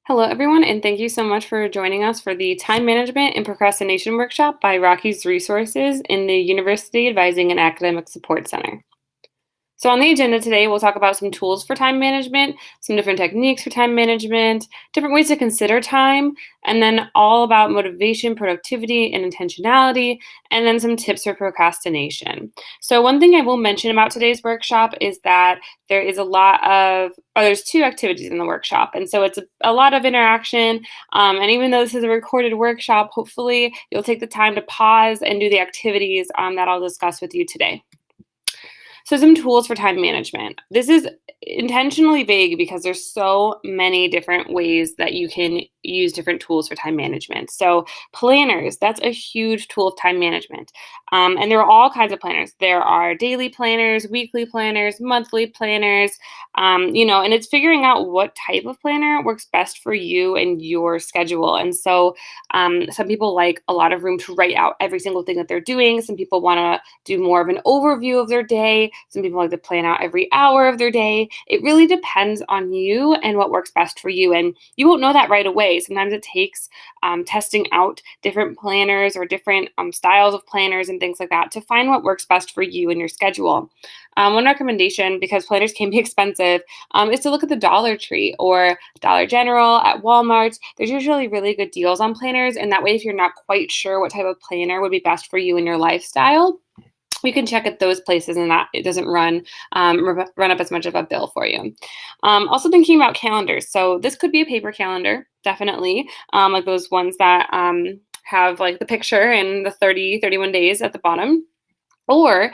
Hello, everyone, and thank you so much for joining us for the Time Management and Procrastination Workshop by Rocky's Resources in the University Advising and Academic Support Center. So, on the agenda today, we'll talk about some tools for time management, some different techniques for time management, different ways to consider time, and then all about motivation, productivity, and intentionality, and then some tips for procrastination. So, one thing I will mention about today's workshop is that there is there's two activities in the workshop. And so it's a lot of interaction. And even though this is a recorded workshop, hopefully you'll take the time to pause and do the activities that I'll discuss with you today. So some tools for time management. This is intentionally vague because there's so many different ways that you can use different tools for time management. So planners, that's a huge tool of time management. And there are all kinds of planners. There are daily planners, weekly planners, monthly planners, and it's figuring out what type of planner works best for you and your schedule. And so some people like a lot of room to write out every single thing that they're doing. Some people want to do more of an overview of their day. Some people like to plan out every hour of their day. It really depends on you and what works best for you. And you won't know that right away. Sometimes it takes testing out different planners or different styles of planners and things like that to find what works best for you and your schedule. One recommendation, because planners can be expensive, is to look at the Dollar Tree or Dollar General at Walmart. There's usually really good deals on planners. And that way, if you're not quite sure what type of planner would be best for you and your lifestyle, you can check at those places and that it doesn't run up as much of a bill for you. Also thinking about calendars. So this could be a paper calendar, definitely, like those ones that have like the picture and the 31 days at the bottom. Or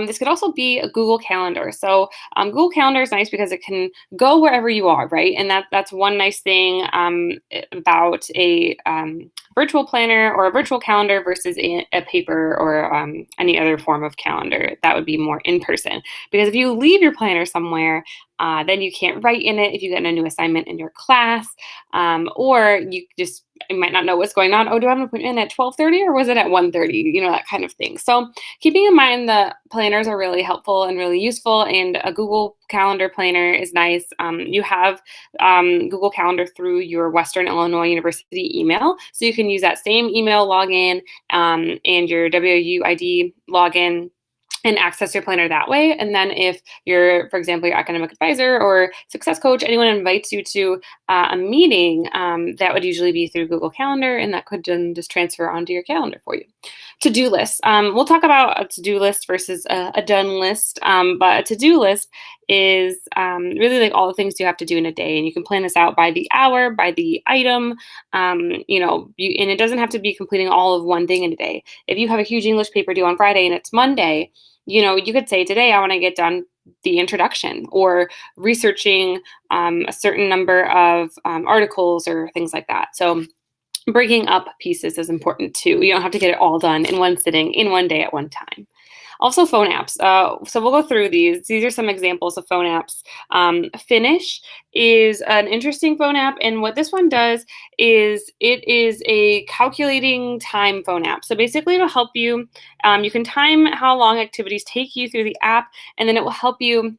this could also be a Google Calendar. So Google Calendar is nice because it can go wherever you are, right? And that's one nice thing about a virtual planner or a virtual calendar versus a paper or any other form of calendar that would be more in person. Because if you leave your planner somewhere, then you can't write in it if you get a new assignment in your class, or you might not know what's going on. Oh, do I have an appointment at 12:30 or was it at 1:30? That kind of thing. So keeping in mind that planners are really helpful and really useful, and a Google Calendar planner is nice. You have Google Calendar through your Western Illinois University email, so you can use that same email login and your WUID login and access your planner that way. And then if you're, for example, your academic advisor or success coach, anyone invites you to a meeting, that would usually be through Google Calendar, and that could then just transfer onto your calendar for you. To-do lists. We'll talk about a to-do list versus a done list, but a to-do list is really like all the things you have to do in a day, and you can plan this out by the hour, by the item, and it doesn't have to be completing all of one thing in a day. If you have a huge English paper due on Friday and it's Monday, you could say, today I want to get done the introduction or researching a certain number of articles or things like that. So breaking up pieces is important too. You don't have to get it all done in one sitting, in one day at one time. Also, phone apps. So we'll go through these. These are some examples of phone apps. Finish is an interesting phone app, and what this one does is it is a calculating time phone app. So basically, it'll help you. You can time how long activities take you through the app, and then it will help you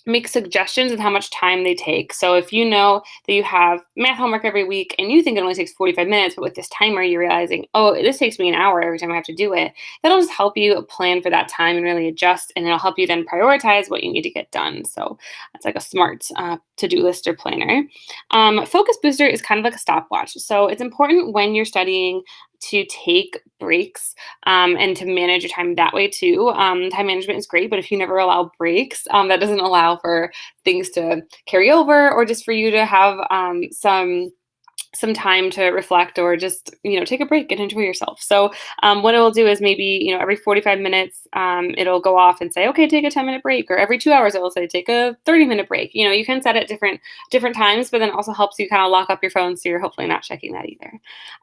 make suggestions of how much time they take. So if you know that you have math homework every week and you think it only takes 45 minutes, but with this timer, you're realizing, oh, this takes me an hour every time I have to do it, that'll just help you plan for that time and really adjust, and it'll help you then prioritize what you need to get done. So that's like a smart to-do list or planner. Focus Booster is kind of like a stopwatch. So it's important when you're studying to take breaks and to manage your time that way too. Time management is great, but if you never allow breaks, that doesn't allow for things to carry over or just for you to have some time to reflect or just, take a break and enjoy yourself. So what it will do is maybe, every 45 minutes, it'll go off and say, okay, take a 10-minute break, or every 2 hours, it will say, take a 30-minute break. You can set it different times, but then also helps you kind of lock up your phone. So you're hopefully not checking that either.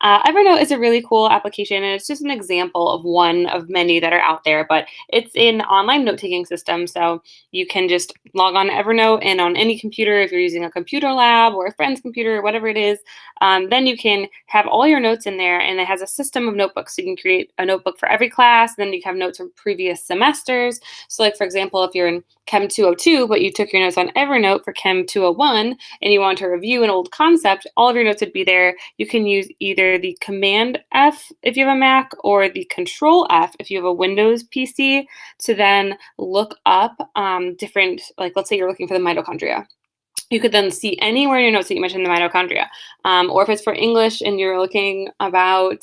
Evernote is a really cool application, and it's just an example of one of many that are out there, but it's an online note-taking system. So you can just log on to Evernote, and on any computer, if you're using a computer lab or a friend's computer or whatever it is, then you can have all your notes in there, and it has a system of notebooks. So you can create a notebook for every class, then you have notes from previous semesters. So, like, for example, if you're in Chem 202, but you took your notes on Evernote for Chem 201 and you want to review an old concept, all of your notes would be there. You can use either the Command F if you have a Mac or the Control F if you have a Windows PC to then look up different, like, let's say you're looking for the mitochondria. You could then see anywhere in your notes that you mentioned the mitochondria. Or if it's for English and you're looking about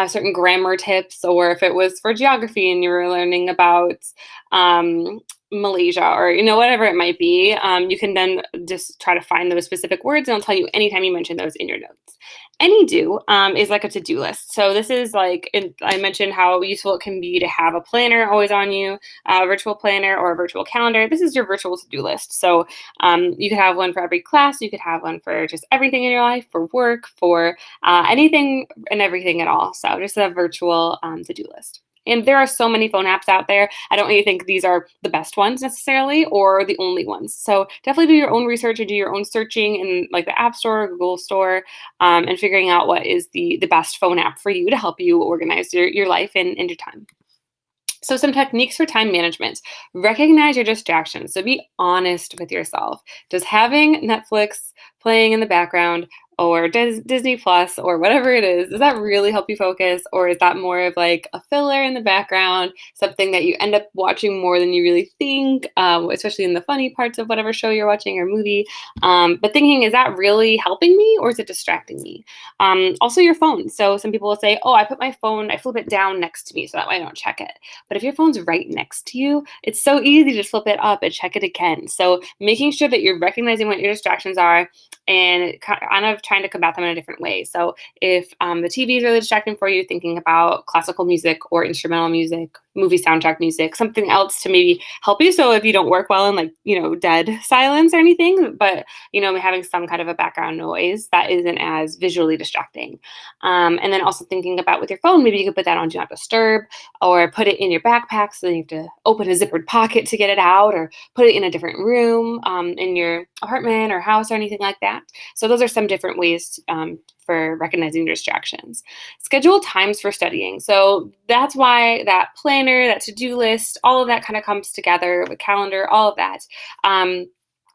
certain grammar tips, or if it was for geography and you were learning about um, Malaysia, or whatever it might be, you can then just try to find those specific words, and I'll tell you anytime you mention those in your notes. Anydo is like a to-do list. So this is like, I mentioned how useful it can be to have a planner always on you, a virtual planner or a virtual calendar. This is your virtual to-do list. So you could have one for every class. You could have one for just everything in your life, for work, for anything and everything at all. So just a virtual to-do list. And there are so many phone apps out there. I don't really think these are the best ones necessarily or the only ones. So definitely do your own research and do your own searching in like the App Store, Google Store, and figuring out what is the best phone app for you to help you organize your life and your time. So some techniques for time management. Recognize your distractions. So be honest with yourself. Does having Netflix playing in the background or Disney Plus or whatever it is, does that really help you focus? Or is that more of like a filler in the background, something that you end up watching more than you really think, especially in the funny parts of whatever show you're watching or movie? But thinking, is that really helping me or is it distracting me? Also your phone. So some people will say, oh, I put my phone, I flip it down next to me so that way I don't check it. But if your phone's right next to you, it's so easy to flip it up and check it again. So making sure that you're recognizing what your distractions are and kind of trying to combat them in a different way. So if the TV is really distracting for you, thinking about classical music or instrumental music, movie soundtrack music, something else to maybe help you. So if you don't work well in like, dead silence or anything, but, having some kind of a background noise that isn't as visually distracting. And then also thinking about with your phone, maybe you could put that on Do Not Disturb or put it in your backpack so you have to open a zippered pocket to get it out, or put it in a different room in your apartment or house or anything like that. So those are some different ways for recognizing distractions. Schedule times for studying. So that's why that planner, that to-do list, all of that kind of comes together, the calendar, all of that.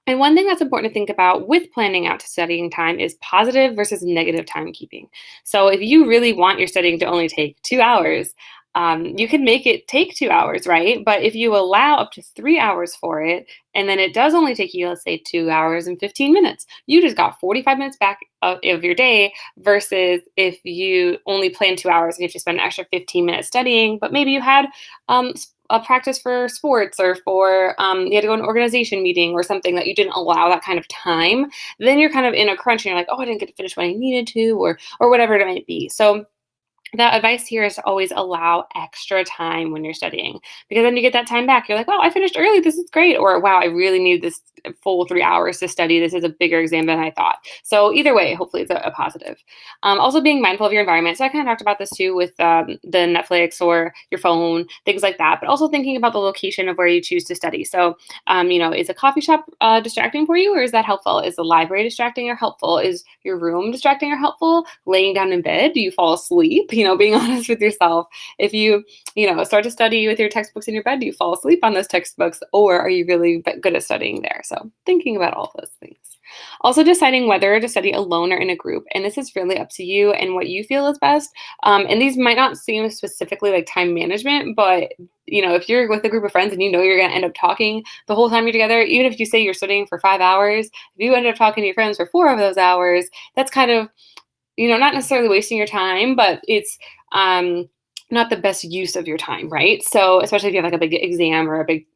And one thing that's important to think about with planning out to studying time is positive versus negative timekeeping. So if you really want your studying to only take 2 hours, you can make it take 2 hours, right? But if you allow up to 3 hours for it, and then it does only take you, let's say, 2 hours and 15 minutes, you just got 45 minutes back of your day versus if you only plan 2 hours and you have to spend an extra 15 minutes studying, but maybe you had a practice for sports or for you had to go to an organization meeting or something that you didn't allow that kind of time, then you're kind of in a crunch and you're like, oh, I didn't get to finish what I needed to, or whatever it might be. So the advice here is to always allow extra time when you're studying, because then you get that time back. You're like, wow, I finished early. This is great. Or wow, I really need this full 3 hours to study. This is a bigger exam than I thought. So either way, hopefully it's a positive. Also being mindful of your environment. So I kind of talked about this too with the Netflix or your phone, things like that, but also thinking about the location of where you choose to study. So, is a coffee shop distracting for you, or is that helpful? Is the library distracting or helpful? Is your room distracting or helpful? Laying down in bed, do you fall asleep? Being honest with yourself. If you, start to study with your textbooks in your bed, do you fall asleep on those textbooks, or are you really good at studying there? So thinking about all those things. Also deciding whether to study alone or in a group. And this is really up to you and what you feel is best. And these might not seem specifically like time management, but if you're with a group of friends and you're going to end up talking the whole time you're together, even if you say you're studying for 5 hours, if you end up talking to your friends for 4 of those hours, that's kind of not necessarily wasting your time, but it's not the best use of your time, right? So especially if you have like a big exam or a big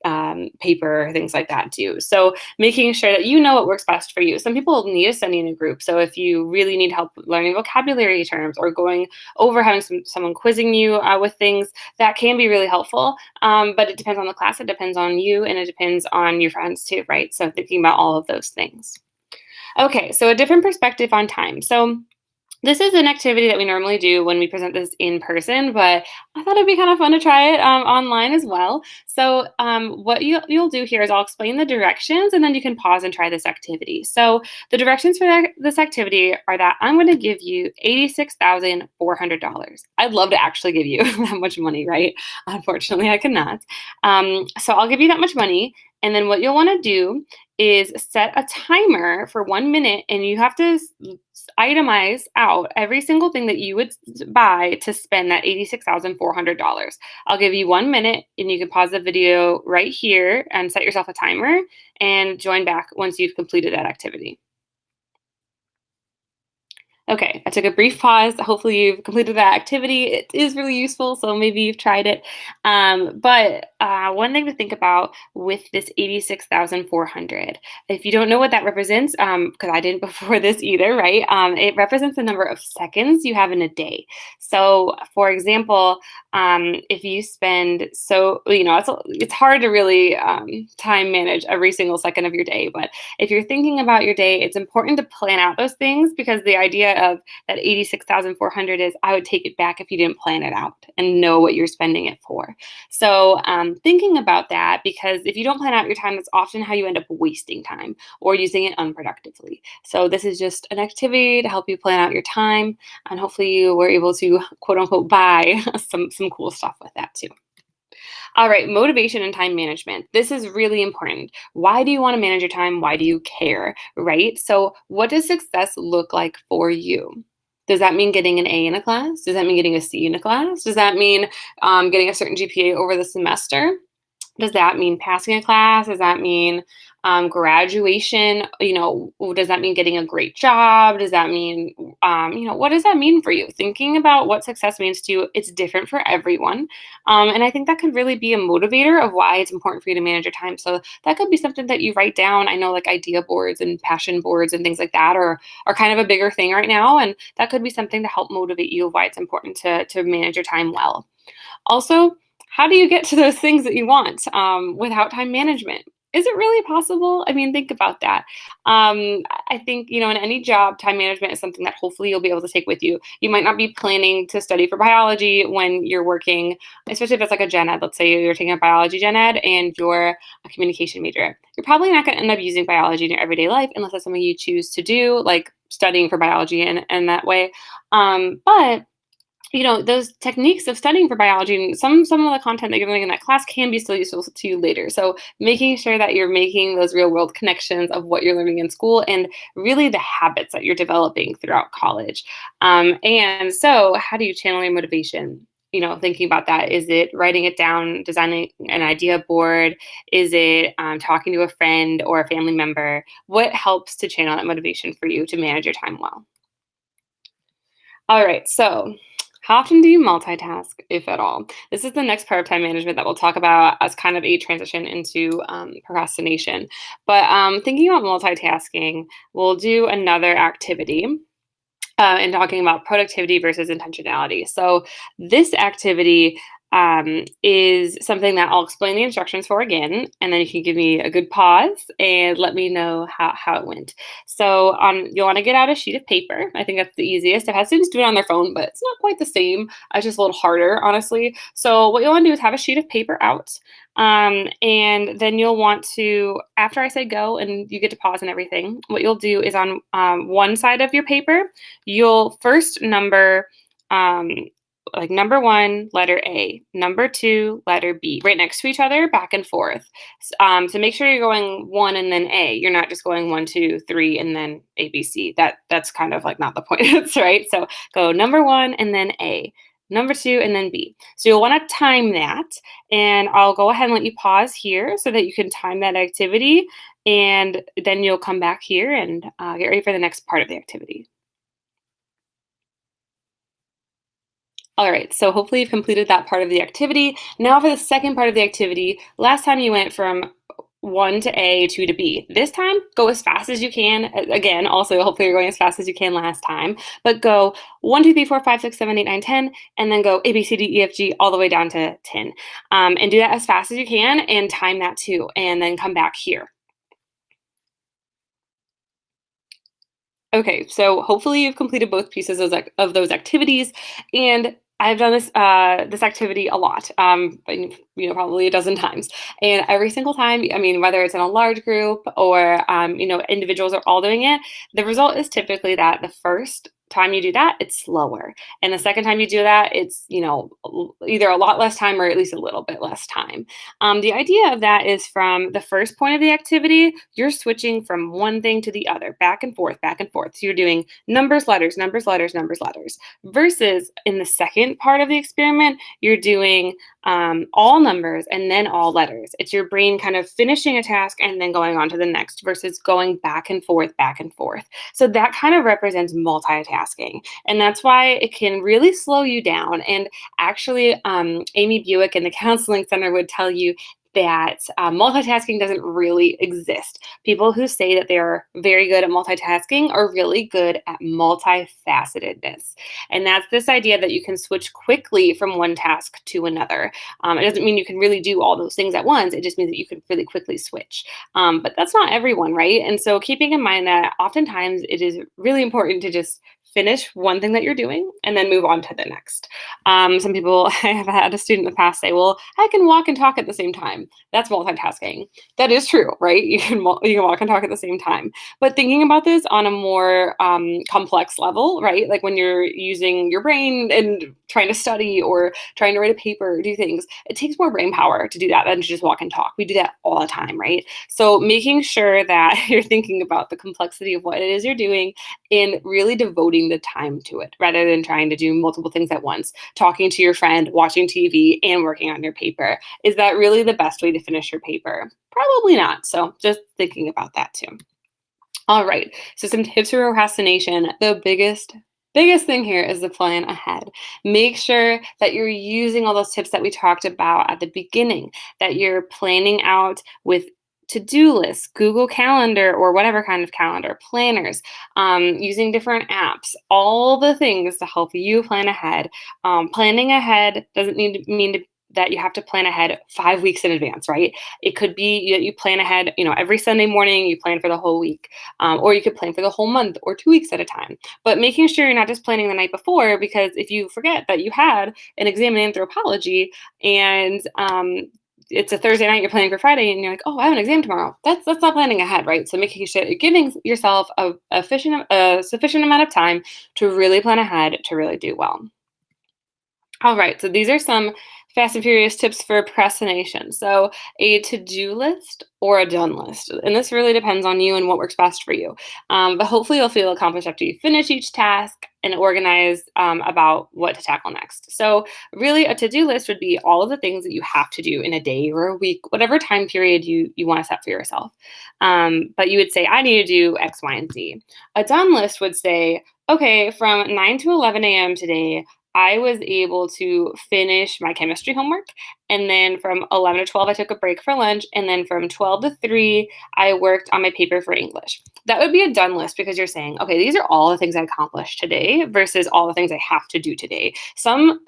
paper, things like that too. So making sure that you know what works best for you. Some people need to study in a group. So if you really need help learning vocabulary terms or going over having someone quizzing you with things, that can be really helpful. But it depends on the class, it depends on you, and it depends on your friends too, right? So thinking about all of those things. Okay, so a different perspective on time. So This is an activity that we normally do when we present this in person, but I thought it'd be kind of fun to try it online as well. So, what you'll do here is I'll explain the directions, and then you can pause and try this activity. So, the directions for this activity are that I'm going to give you $86,400. I'd love to actually give you that much money, right? Unfortunately, I cannot. So, I'll give you that much money, and then what you'll want to do is set a timer for 1 minute, and you have to itemize out every single thing that you would buy to spend that $86,400. I'll give you 1 minute, and you can pause the video right here and set yourself a timer and join back once you've completed that activity. Okay, I took a brief pause. Hopefully, you've completed that activity. It is really useful, so maybe you've tried it. But one thing to think about with this 86,400, if you don't know what that represents, because I didn't before this either, right? It represents the number of seconds you have in a day. So, for example, if you spend it's hard to really time manage every single second of your day, but if you're thinking about your day, it's important to plan out those things because the idea of that 86,400 is I would take it back if you didn't plan it out and know what you're spending it for. So, thinking about that, because if you don't plan out your time, that's often how you end up wasting time or using it unproductively. So, this is just an activity to help you plan out your time, and hopefully, you were able to quote unquote buy some cool stuff with that too. All right, motivation and time management. This is really important. Why do you want to manage your time? Why do you care? Right? So, what does success look like for you? Does that mean getting an A in a class? Does that mean getting a C in a class? Does that mean getting a certain GPA over the semester? Does that mean passing a class? Does that mean graduation? Does that mean getting a great job? Does that mean, what does that mean for you? Thinking about what success means to you, it's different for everyone. And I think that could really be a motivator of why it's important for you to manage your time. So that could be something that you write down. I know like idea boards and passion boards and things like that are kind of a bigger thing right now. And that could be something to help motivate you of why it's important to manage your time well. Also, how do you get to those things that you want without time management? Is it really possible? I mean, think about that. I think, in any job, time management is something that hopefully you'll be able to take with you. You might not be planning to study for biology when you're working, especially if it's like a gen ed. Let's say you're taking a biology gen ed and you're a communication major. You're probably not going to end up using biology in your everyday life unless that's something you choose to do, like studying for biology in that way. But those techniques of studying for biology and some of the content that you're learning in that class can be still useful to you later. So making sure that you're making those real world connections of what you're learning in school and really the habits that you're developing throughout college. And so how do you channel your motivation? Thinking about that, is it writing it down, designing an idea board? Is it talking to a friend or a family member? What helps to channel that motivation for you to manage your time well? All right, so how often do you multitask, if at all? This is the next part of time management that we'll talk about as kind of a transition into procrastination. But thinking about multitasking, we'll do another activity and talking about productivity versus intentionality. So, this activity is something that I'll explain the instructions for again, and then you can give me a good pause and let me know how it went. So, you'll want to get out a sheet of paper. I think that's the easiest. I've had students do it on their phone, but it's not quite the same. It's just a little harder, honestly. So, what you'll want to do is have a sheet of paper out. And then you'll want to, after I say go and you get to pause and everything, what you'll do is on one side of your paper, you'll first number um, like number one, letter A, number two, letter B, right next to each other, back and forth. So make sure you're going one and then A. You're not just going one, two, three, and then A, B, C. That's kind of like not the point, right? So go number one and then A, number two, and then B. So you'll want to time that, and I'll go ahead and let you pause here so that you can time that activity, and then you'll come back here and get ready for the next part of the activity. All right, so hopefully you've completed that part of the activity. Now for the second part of the activity, last time you went from 1 to A, 2 to B. This time, go as fast as you can. Again, also, hopefully you're going as fast as you can last time, but go 1, 2, 3, 4, 5, 6, 7, 8, 9, 10, and then go A, B, C, D, E, F, G, all the way down to 10. And do that as fast as you can and time that too, and then come back here. Okay, so hopefully you've completed both pieces of those activities, and I've done this activity a lot, and, probably a dozen times. And every single time, I mean, whether it's in a large group or individuals are all doing it, the result is typically that the first time you do that, it's slower, and the second time you do that, it's either a lot less time or at least a little bit less time. The idea of that is from the first point of the activity, you're switching from one thing to the other, back and forth, back and forth. So you're doing numbers, letters, numbers, letters, numbers, letters. Versus in the second part of the experiment, you're doing all numbers and then all letters. It's your brain kind of finishing a task and then going on to the next versus going back and forth, back and forth. So that kind of represents multitasking. And that's why it can really slow you down. And actually, Amy Buick in the Counseling Center would tell you that multitasking doesn't really exist. People who say that they are very good at multitasking are really good at multifacetedness. And that's this idea that you can switch quickly from one task to another. It doesn't mean you can really do all those things at once. It just means that you can really quickly switch. But that's not everyone, right? And so keeping in mind that oftentimes it is really important to just finish one thing that you're doing and then move on to the next. Some people, I have had a student in the past say, "Well, I can walk and talk at the same time." That's multitasking. That is true, right? You can walk and talk at the same time. But thinking about this on a more complex level, right? Like when you're using your brain and trying to study or trying to write a paper or do things, it takes more brain power to do that than to just walk and talk. We do that all the time, right? So making sure that you're thinking about the complexity of what it is you're doing and really devoting the time to it rather than trying to do multiple things at once, talking to your friend, watching TV, and working on your paper. Is that really the best way to finish your paper? Probably not. So just thinking about that too. All right. So some tips for procrastination. The biggest thing here is the plan ahead. Make sure that you're using all those tips that we talked about at the beginning, that you're planning out with to-do lists, Google Calendar or whatever kind of calendar, planners, using different apps, all the things to help you plan ahead. Planning ahead doesn't need to mean that you have to plan ahead 5 weeks in advance, right? It could be that you plan ahead, every Sunday morning, you plan for the whole week, or you could plan for the whole month or 2 weeks at a time. But making sure you're not just planning the night before, because if you forget that you had an exam in anthropology and it's a Thursday night, you're planning for Friday, and you're like, oh, I have an exam tomorrow. That's not planning ahead, right? So making sure you're giving yourself a sufficient amount of time to really plan ahead to really do well. All right, so these are some fast and furious tips for procrastination. So, a to do list or a done list. And this really depends on you and what works best for you. But hopefully, you'll feel accomplished after you finish each task and organized about what to tackle next. So, really, a to do list would be all of the things that you have to do in a day or a week, whatever time period you want to set for yourself. But you would say, I need to do X, Y, and Z. A done list would say, okay, from 9 to 11 a.m. today, I was able to finish my chemistry homework. And then from 11 to 12, I took a break for lunch. And then from 12 to 3, I worked on my paper for English. That would be a done list because you're saying, okay, these are all the things I accomplished today versus all the things I have to do today. Some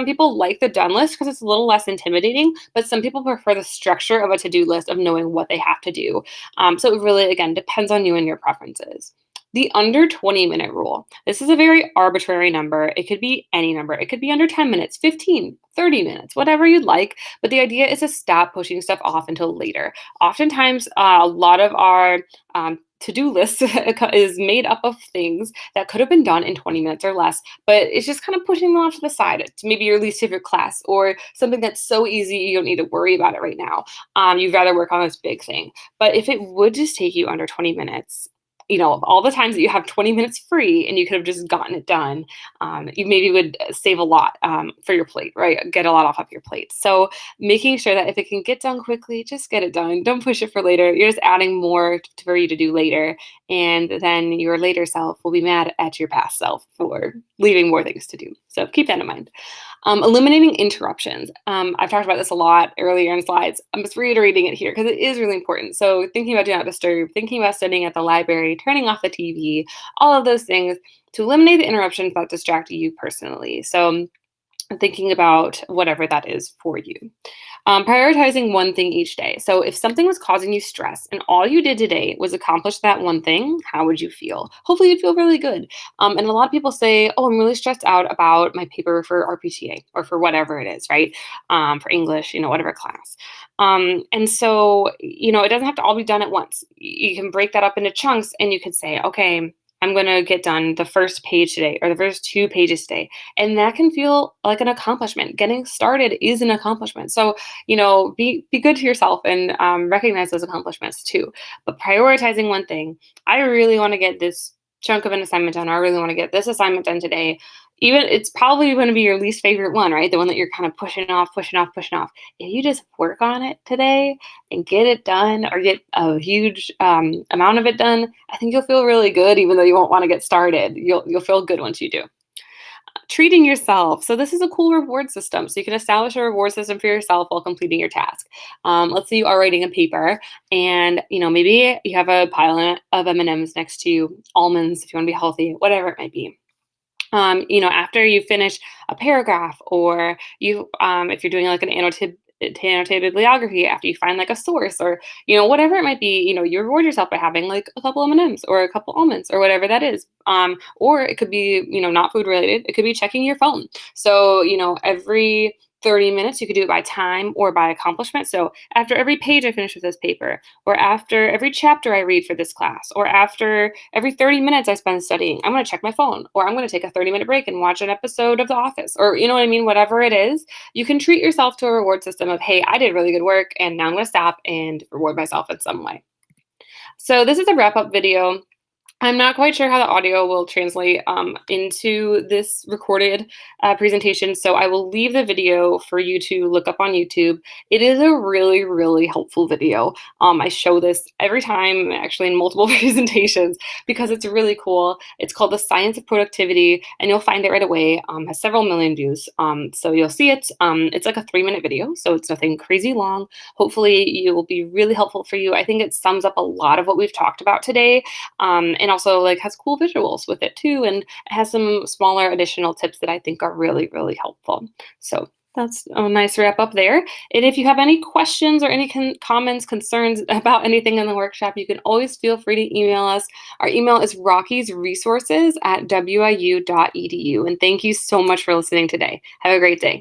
people like the done list because it's a little less intimidating, but some people prefer the structure of a to-do list of knowing what they have to do. So it really, again, depends on you and your preferences. The under 20-minute rule. This is a very arbitrary number. It could be any number. It could be under 10 minutes, 15, 30 minutes, whatever you'd like. But the idea is to stop pushing stuff off until later. Oftentimes, a lot of our to-do list is made up of things that could have been done in 20 minutes or less, but it's just kind of pushing them off to the side. It's maybe your least favorite class or something that's so easy you don't need to worry about it right now. You'd rather work on this big thing. But if it would just take you under 20 minutes, of all the times that you have 20 minutes free and you could have just gotten it done, you maybe would save a lot for your plate, right? Get a lot off of your plate. So making sure that if it can get done quickly, just get it done. Don't push it for later. You're just adding more for you to do later. And then your later self will be mad at your past self for leaving more things to do. So keep that in mind. Eliminating interruptions. I've talked about this a lot earlier in slides. I'm just reiterating it here because it is really important. So thinking about do not disturb, thinking about studying at the library, turning off the TV, all of those things to eliminate the interruptions that distract you personally. So thinking about whatever that is for you. Prioritizing one thing each day. So, if something was causing you stress and all you did today was accomplish that one thing, how would you feel? Hopefully, you'd feel really good. And a lot of people say, "Oh, I'm really stressed out about my paper for RPTA or for whatever it is, right? For English, whatever class." And so, it doesn't have to all be done at once. You can break that up into chunks and you could say, "Okay, I'm going to get done the first page today or the first 2 pages today." And that can feel like an accomplishment. Getting started is an accomplishment. So, be good to yourself and recognize those accomplishments too. But prioritizing one thing, I really want to get this chunk of an assignment done, or I really want to get this assignment done today. Even it's probably going to be your least favorite one, right? The one that you're kind of pushing off, pushing off, pushing off. If you just work on it today and get it done, or get a huge amount of it done, I think you'll feel really good, even though you won't want to get started. You'll feel good once you do. Treating yourself. So this is a cool reward system. So you can establish a reward system for yourself while completing your task. Let's say you are writing a paper, and maybe you have a pile of M&Ms next to you, almonds if you want to be healthy, whatever it might be. After you finish a paragraph, or if you're doing like an annotated bibliography, after you find like a source, or whatever it might be, you reward yourself by having like a couple M&Ms or a couple almonds or whatever that is. Or it could be not food related. It could be checking your phone. So every 30 minutes, you could do it by time or by accomplishment. So after every page I finish with this paper, or after every chapter I read for this class, or after every 30 minutes I spend studying, I'm going to check my phone, or I'm going to take a 30-minute break and watch an episode of The Office, or you know what I mean? Whatever it is, you can treat yourself to a reward system of, hey, I did really good work, and now I'm going to stop and reward myself in some way. So this is a wrap up video. I'm not quite sure how the audio will translate into this recorded presentation, so I will leave the video for you to look up on YouTube. It is a really, really helpful video. I show this every time, actually in multiple presentations, because it's really cool. It's called The Science of Productivity, and you'll find it right away. Has several million views, so you'll see it. It's like a 3-minute video, so it's nothing crazy long. Hopefully, it will be really helpful for you. I think it sums up a lot of what we've talked about today. And also like has cool visuals with it too, and it has some smaller additional tips that I think are really, really helpful. So that's a nice wrap up there. And if you have any questions or any comments, concerns about anything in the workshop, you can always feel free to email us. Our email is rockysresources@wiu.edu. And thank you so much for listening today. Have a great day.